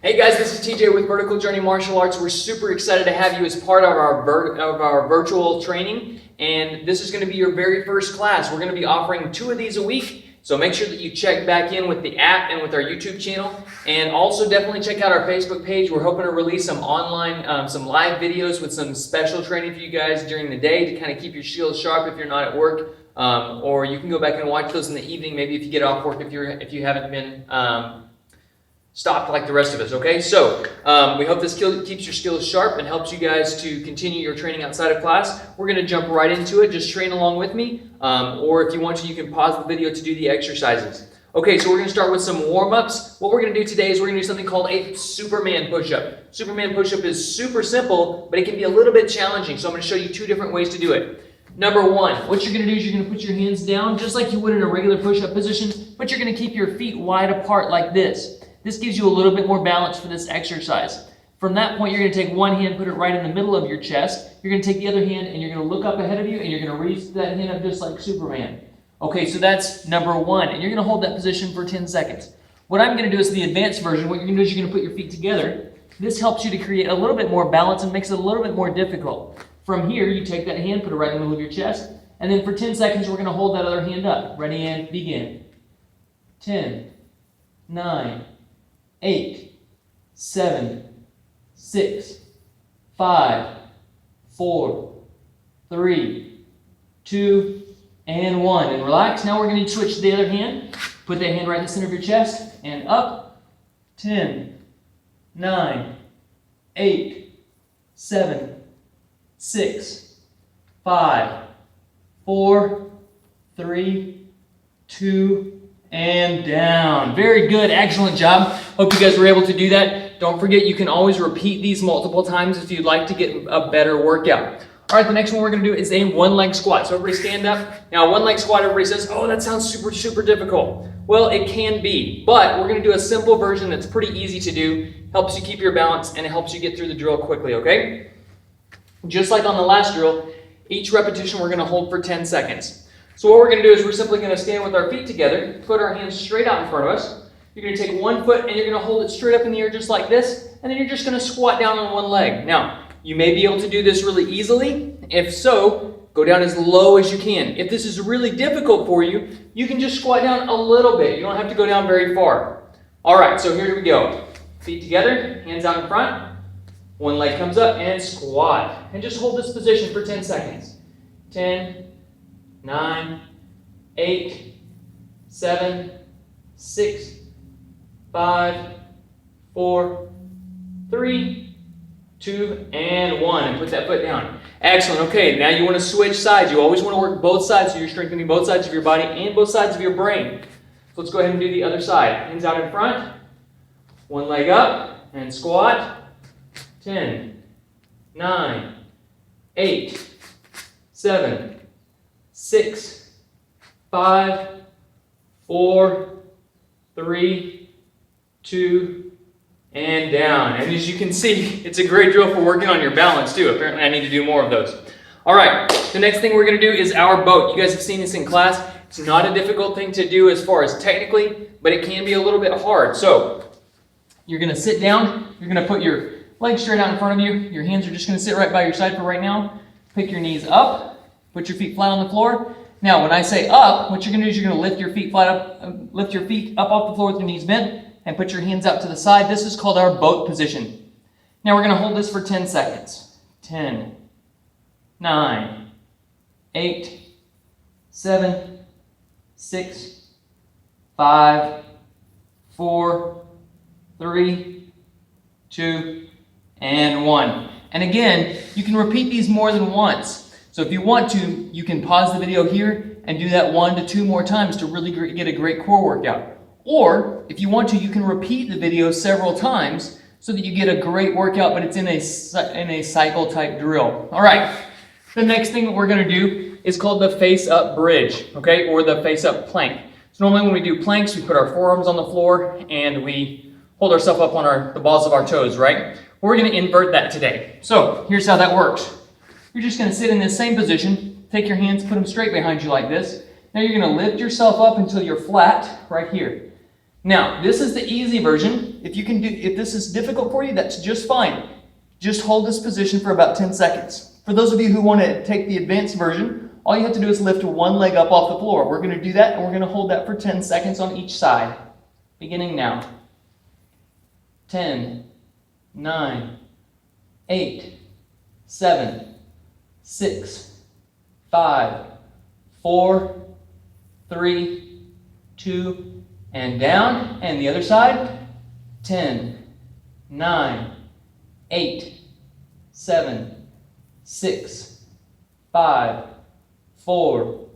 Hey guys, this is TJ with Vertical Journey Martial Arts. We're super excited to have you as part of our virtual training, and this is going to be your very first class. We're going to be offering 2 of these a week, so make sure that you check back in with the app and with our YouTube channel, and also definitely check out our Facebook page. We're hoping to release some online, some live videos with some special training for you guys during the day to kind of keep your skills sharp if you're not at work, or you can go back and watch those in the evening, maybe if you get off work, if you haven't been stopped like the rest of us, okay? So we hope this keeps your skills sharp and helps you guys to continue your training outside of class. We're going to jump right into it. Just train along with me, or if you want to, you can pause the video to do the exercises. Okay, so we're going to start with some warm-ups. What we're going to do today is we're going to do something called a Superman push-up. Superman push-up is super simple, but it can be a little bit challenging, so I'm going to show you 2 different ways to do it. Number 1, what you're going to do is you're going to put your hands down just like you would in a regular push-up position, but you're going to keep your feet wide apart like this. This gives you a little bit more balance for this exercise. From that point, you're going to take one hand, put it right in the middle of your chest. You're going to take the other hand and you're going to look up ahead of you and you're going to raise that hand up just like Superman. Okay, so that's number 1. And you're going to hold that position for 10 seconds. What I'm going to do is the advanced version. What you're going to do is you're going to put your feet together. This helps you to create a little bit more balance and makes it a little bit more difficult. From here, you take that hand, put it right in the middle of your chest. And then for 10 seconds, we're going to hold that other hand up. Ready and begin. 10, 9, 8, 7, 6, 5, 4, 3, 2, and 1. And relax. Now we're going to switch to the other hand. Put that hand right in the center of your chest and up. 10, 9, 8, 7, 6, 5, 4, 3, 2, and down. Very good. Excellent job. Hope you guys were able to do that. Don't forget, you can always repeat these multiple times if you'd like to get a better workout. All right, the next one we're going to do is a one-leg squat. So everybody stand up. Now, one-leg squat, everybody says, oh, that sounds super difficult. Well, it can be, but we're going to do a simple version that's pretty easy to do. Helps you keep your balance, and it helps you get through the drill quickly, okay? Just like on the last drill, each repetition we're going to hold for 10 seconds. So what we're going to do is we're simply going to stand with our feet together, put our hands straight out in front of us. You're going to take one foot and you're going to hold it straight up in the air just like this, and then you're just going to squat down on one leg. Now, you may be able to do this really easily. If so, go down as low as you can. If this is really difficult for you, you can just squat down a little bit. You don't have to go down very far. All right, so here we go. Feet together, hands out in front. One leg comes up and squat. And just hold this position for 10 seconds. 10, 9, 8, 7, 6, 5, 4, 3, 2, and 1. And put that foot down. Excellent. Okay, now you want to switch sides. You always want to work both sides, so you're strengthening both sides of your body and both sides of your brain. So let's go ahead and do the other side. Hands out in front. One leg up and squat. 10, 9, 8, 7, 6, 5, 4, 3, 2, and down. And as you can see, it's a great drill for working on your balance too. Apparently I need to do more of those. All right, the next thing we're going to do is our boat. You guys have seen this in class. It's not a difficult thing to do as far as technically, but it can be a little bit hard. So you're going to sit down. You're going to put your legs straight out in front of you. Your hands are just going to sit right by your side for right now. Pick your knees up. Put your feet flat on the floor. Now, when I say up, what you're going to do is you're going to lift your feet up off the floor with your knees bent and put your hands out to the side. This is called our boat position. Now, we're going to hold this for 10 seconds. 10, 9, 8, 7, 6, 5, 4, 3, 2, and 1. And again, you can repeat these more than once. So if you want to, you can pause the video here and do that 1 to 2 more times to really get a great core workout. Or if you want to, you can repeat the video several times so that you get a great workout, but it's in a cycle type drill. All right, the next thing that we're going to do is called the face up bridge, okay, or the face up plank. So normally when we do planks, we put our forearms on the floor and we hold ourselves up on the balls of our toes, right? We're going to invert that today. So here's how that works. You're just going to sit in this same position, take your hands, put them straight behind you like this. Now you're going to lift yourself up until you're flat right here. Now, this is the easy version. If this is difficult for you, that's just fine. Just hold this position for about 10 seconds. For those of you who want to take the advanced version, all you have to do is lift one leg up off the floor. We're going to do that, and we're going to hold that for 10 seconds on each side. Beginning now. 10, 9, 8, 7, 6, 5, 4, 3, 2, and down. And the other side. 10, 9, 8, 7, 6, 5, 4,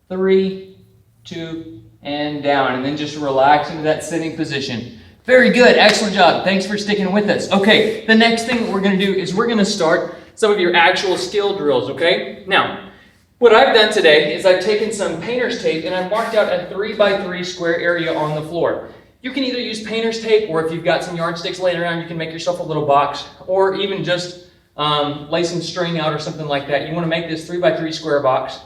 3, 2, and down. And then just relax into that sitting position. Very good. Excellent job. Thanks for sticking with us. Okay, the next thing we're going to do is we're going to start some of your actual skill drills, okay? Now, what I've done today is I've taken some painter's tape and I've marked out a 3x3 square area on the floor. You can either use painter's tape, or if you've got some yardsticks laying around, you can make yourself a little box, or even just lay some string out or something like that. You want to make this 3x3 square box.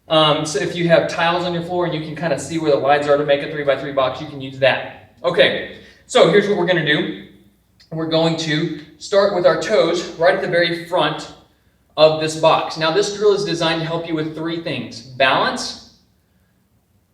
So if you have tiles on your floor and you can kind of see where the lines are to make a 3x3 box, you can use that. Okay, so here's what we're going to do. We're going to start with our toes right at the very front of this box. Now, this drill is designed to help you with three things: balance,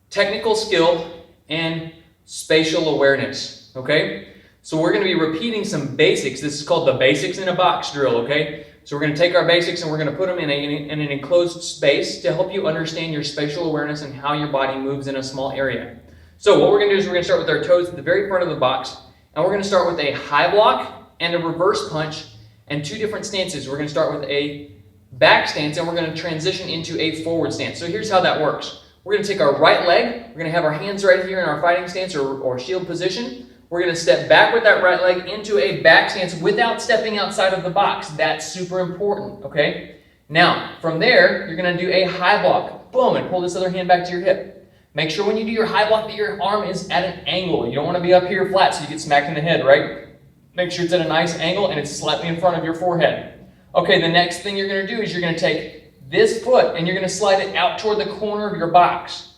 technical skill, and spatial awareness. Okay? So we're going to be repeating some basics. This is called the basics in a box drill, okay? So we're going to take our basics and we're going to put them in an enclosed space to help you understand your spatial awareness and how your body moves in a small area. So what we're going to do is we're going to start with our toes at the very front of the box, and we're going to start with a high block and a reverse punch and two different stances. We're going to start with a back stance and we're going to transition into a forward stance. So here's how that works. We're going to take our right leg, we're going to have our hands right here in our fighting stance or shield position. We're going to step back with that right leg into a back stance without stepping outside of the box. That's super important, okay? Now, from there, you're going to do a high block. Boom, and pull this other hand back to your hip. Make sure when you do your high block that your arm is at an angle. You don't want to be up here flat so you get smacked in the head, right? Make sure it's at a nice angle and it's slightly in front of your forehead. Okay, the next thing you're going to do is you're going to take this foot and you're going to slide it out toward the corner of your box.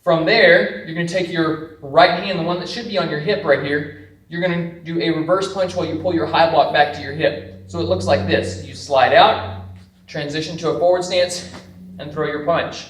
From there, you're going to take your right hand, the one that should be on your hip right here, you're going to do a reverse punch while you pull your high block back to your hip. So it looks like this. You slide out, transition to a forward stance, and throw your punch.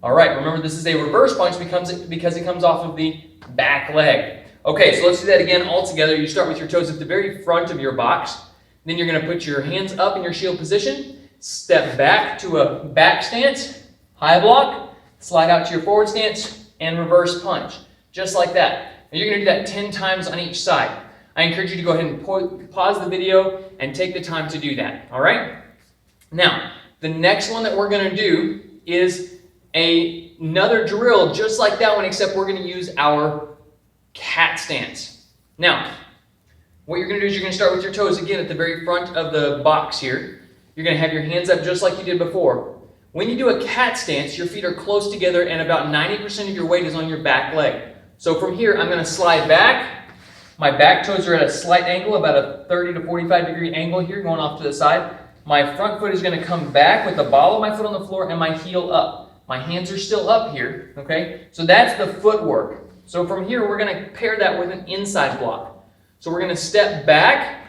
All right, remember this is a reverse punch because it comes off of the back leg. Okay, so let's do that again all together. You start with your toes at the very front of your box. Then you're going to put your hands up in your shield position, step back to a back stance, high block, slide out to your forward stance, and reverse punch. Just like that. And you're going to do that 10 times on each side. I encourage you to go ahead and pause the video and take the time to do that. All right? Now, the next one that we're going to do is another drill just like that one, except we're going to use our cat stance. Now, what you're going to do is you're going to start with your toes again at the very front of the box here. You're going to have your hands up just like you did before. When you do a cat stance, your feet are close together and about 90% of your weight is on your back leg. So from here, I'm going to slide back. My back toes are at a slight angle, about a 30 to 45 degree angle here going off to the side. My front foot is going to come back with the ball of my foot on the floor and my heel up. My hands are still up here, okay? So that's the footwork. So from here, we're going to pair that with an inside block. So we're going to step back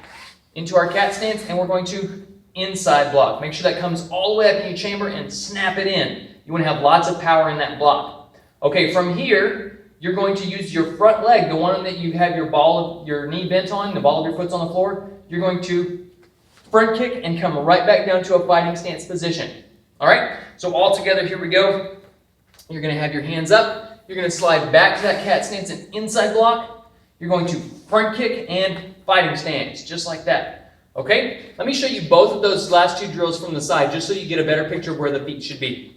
into our cat stance and we're going to inside block. Make sure that comes all the way up in your chamber and snap it in. You want to have lots of power in that block. Okay, from here, you're going to use your front leg, the one that you have your knee bent on, the ball of your foot's on the floor. You're going to front kick and come right back down to a fighting stance position. All right, so all together, here we go. You're going to have your hands up. You're going to slide back to that cat stance and inside block. You're going to front kick and fighting stance, just like that. Okay, let me show you both of those last two drills from the side, just so you get a better picture of where the feet should be.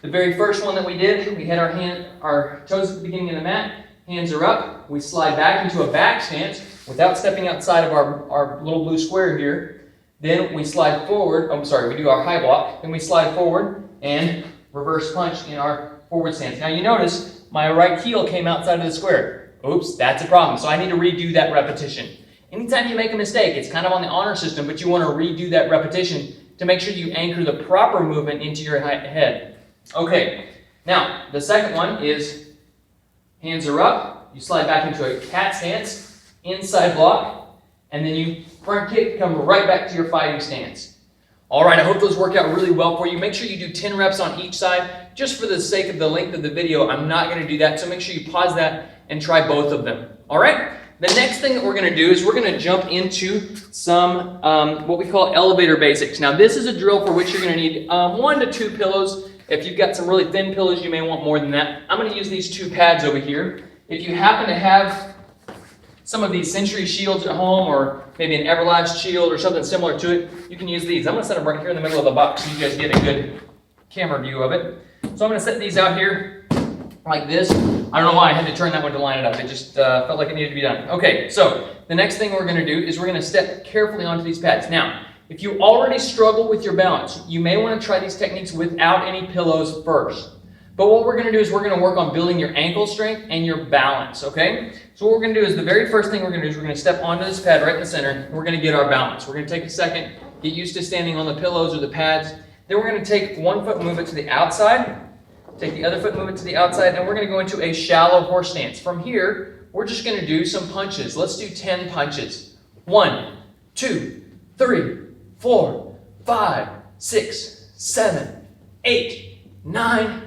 The very first one that we did, we had our toes at the beginning of the mat, hands are up, we slide back into a back stance without stepping outside of our little blue square here. Then we slide forward, we do our high block, then we slide forward and reverse punch in our forward stance. Now you notice my right heel came outside of the square. Oops, that's a problem, so I need to redo that repetition. Anytime you make a mistake, it's kind of on the honor system, but you want to redo that repetition to make sure you anchor the proper movement into your head. Okay, now the second one is hands are up, drop, you slide back into a cat stance, inside block, and then you front kick, come right back to your fighting stance. All right, I hope those work out really well for you. Make sure you do 10 reps on each side. Just for the sake of the length of the video, I'm not going to do that, so make sure you pause that and try both of them. All right? The next thing that we're going to do is we're going to jump into some what we call elevator basics. Now, this is a drill for which you're going to need 1 to 2 pillows. If you've got some really thin pillows, you may want more than that. I'm going to use these 2 pads over here. If you happen to have some of these Century Shields at home, or maybe an Everlast Shield or something similar to it, you can use these. I'm going to set them right here in the middle of the box so you guys get a good camera view of it. So I'm going to set these out here like this. I don't know why I had to turn that one to line it up. It just felt like it needed to be done. Okay, so the next thing we're going to do is we're going to step carefully onto these pads. Now, if you already struggle with your balance, you may want to try these techniques without any pillows first. But what we're going to do is we're going to work on building your ankle strength and your balance, okay? So what we're going to do is the very first thing we're going to do is we're going to step onto this pad right in the center, and we're going to get our balance. We're going to take a second, get used to standing on the pillows or the pads. Then we're going to take one foot, move it to the outside, take the other foot, move it to the outside, and we're going to go into a shallow horse stance. From here, we're just going to do some punches. Let's do 10 punches. 1, 2, 3, 4, 5, 6, 7, 8, 9,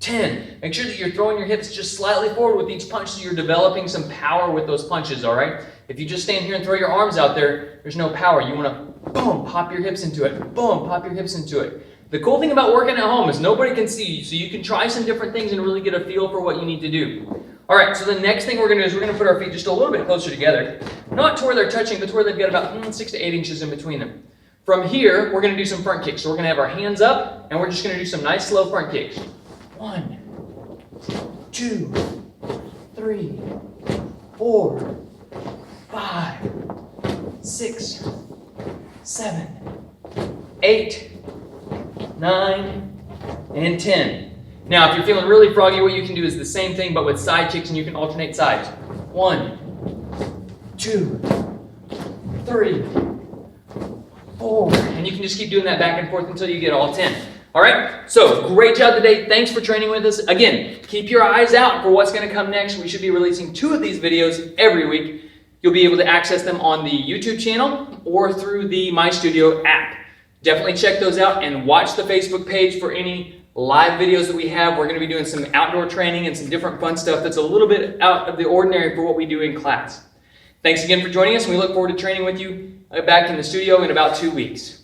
10. Make sure that you're throwing your hips just slightly forward with each punch so you're developing some power with those punches, all right? If you just stand here and throw your arms out there, there's no power. You want to, boom, pop your hips into it. Boom, pop your hips into it. The cool thing about working at home is nobody can see you, so you can try some different things and really get a feel for what you need to do. All right, so the next thing we're going to do is we're going to put our feet just a little bit closer together. Not to where they're touching, but to where they've got about 6 to 8 inches in between them. From here, we're going to do some front kicks. So we're going to have our hands up, and we're just going to do some nice slow front kicks. 1, 2, 3, 4, 5, 6, 7, 8, 9, and 10. Now, if you're feeling really froggy, what you can do is the same thing, but with side kicks, and you can alternate sides. 1, 2, 3, 4, and you can just keep doing that back and forth until you get all 10. All right, so great job today. Thanks for training with us. Again, keep your eyes out for what's going to come next. We should be releasing 2 of these videos every week. You'll be able to access them on the YouTube channel or through the MyStudio app. Definitely check those out and watch the Facebook page for any live videos that we have. We're going to be doing some outdoor training and some different fun stuff that's a little bit out of the ordinary for what we do in class. Thanks again for joining us, and we look forward to training with you back in the studio in about 2 weeks.